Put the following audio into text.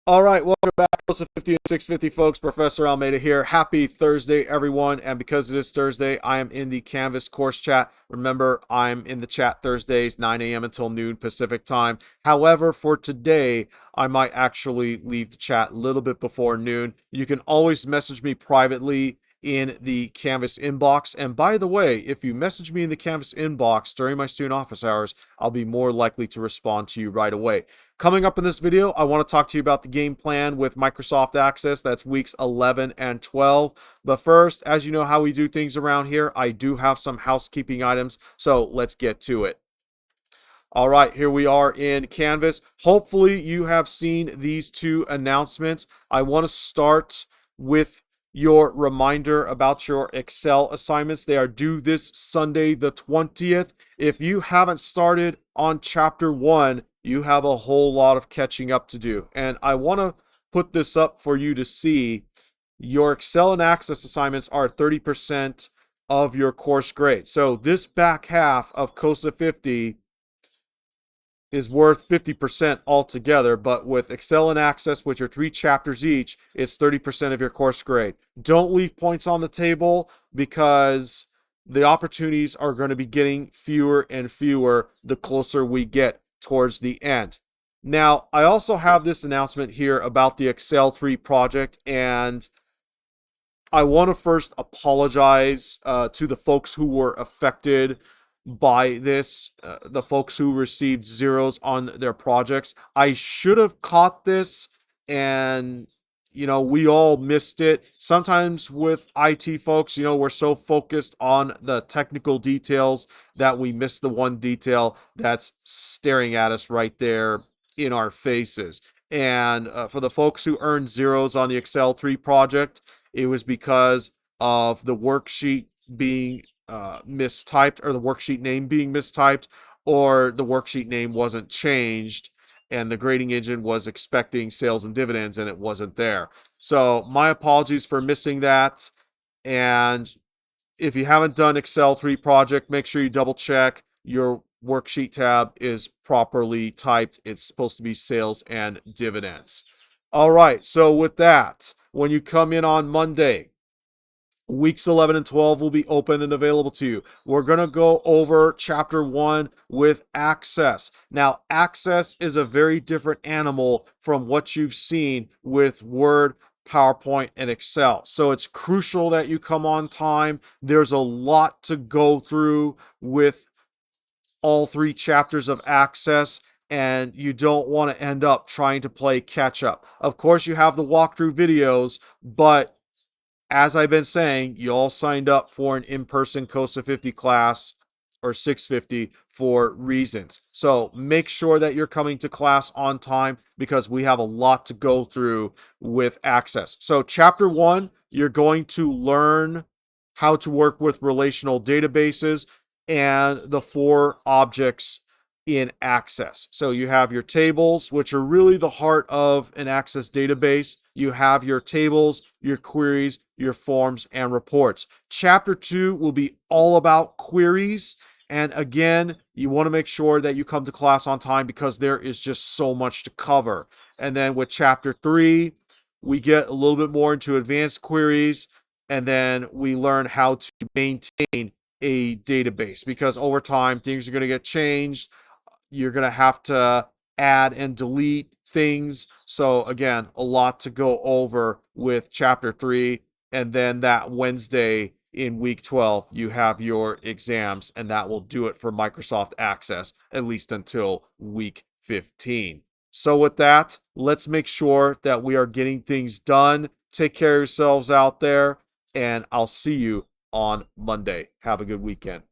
All right, welcome back, COSA 50 and 650, folks. Professor Almeida here. Happy Thursday, everyone. And because it is Thursday, I am in the Canvas course chat. Remember, I'm in the chat Thursdays, 9 a.m. until noon Pacific time. However, for today, I might actually leave the chat a little bit before noon. You can always message me privately in the Canvas inbox. And by the way, if you message me in the Canvas inbox during my student office hours, I'll be more likely to respond to you right away. Coming up in this video, I want to talk to you about the game plan with Microsoft Access. That's weeks 11 and 12. But first, as you know how we do things around here, I do have some housekeeping items, so let's get to it. All right, here we are in Canvas. Hopefully you have seen these two announcements. I want to start with your reminder about your Excel assignments. They are due this Sunday, the 20th. If you haven't started on chapter 1, you have a whole lot of catching up to do. And I want to put this up for you to see. Your Excel and Access assignments are 30% of your course grade. So this back half of COSA 50 is worth 50% altogether, but with Excel and Access, which are 3 chapters each, it's 30% of your course grade. Don't leave points on the table because the opportunities are going to be getting fewer and fewer the closer we get towards the end. Now, I also have this announcement here about the Excel 3 project, and I want to first apologize to the folks who were affected by this, the folks who received zeros on their projects. I should have caught this, and we all missed it. Sometimes with IT folks, we're so focused on the technical details that we miss the one detail that's staring at us right there in our faces. And for the folks who earned zeros on the Excel 3 project, it was because of the worksheet being mistyped, or the worksheet name being mistyped, or the worksheet name wasn't changed and the grading engine was expecting sales and dividends and it wasn't there. So my apologies for missing that. And if you haven't done Excel 3 project, make sure you double check your worksheet tab is properly typed. It's supposed to be sales and dividends. All right, so with that, when you come in on Monday, weeks 11 and 12 will be open and available to you. We're going to go over chapter 1 with Access. Now, Access is a very different animal from what you've seen with Word, PowerPoint, and Excel. So it's crucial that you come on time. There's a lot to go through with all 3 chapters of Access, and you don't want to end up trying to play catch up. Of course, you have the walkthrough videos, but as I've been saying, you all signed up for an in-person COSA 50 class or 650 for reasons. So make sure that you're coming to class on time because we have a lot to go through with Access. So chapter 1, you're going to learn how to work with relational databases and the 4 objects in Access. So you have your tables, which are really the heart of an Access database. You have your tables, your queries, your forms, and reports. Chapter 2 will be all about queries. And again, you want to make sure that you come to class on time because there is just so much to cover. And then with chapter 3, we get a little bit more into advanced queries, and then we learn how to maintain a database because over time things are going to get changed. You're going to have to add and delete things. So again, a lot to go over with chapter 3. And then that Wednesday in week 12, you have your exams, and that will do it for Microsoft Access, at least until week 15. So with that, let's make sure that we are getting things done. Take care of yourselves out there, and I'll see you on Monday. Have a good weekend.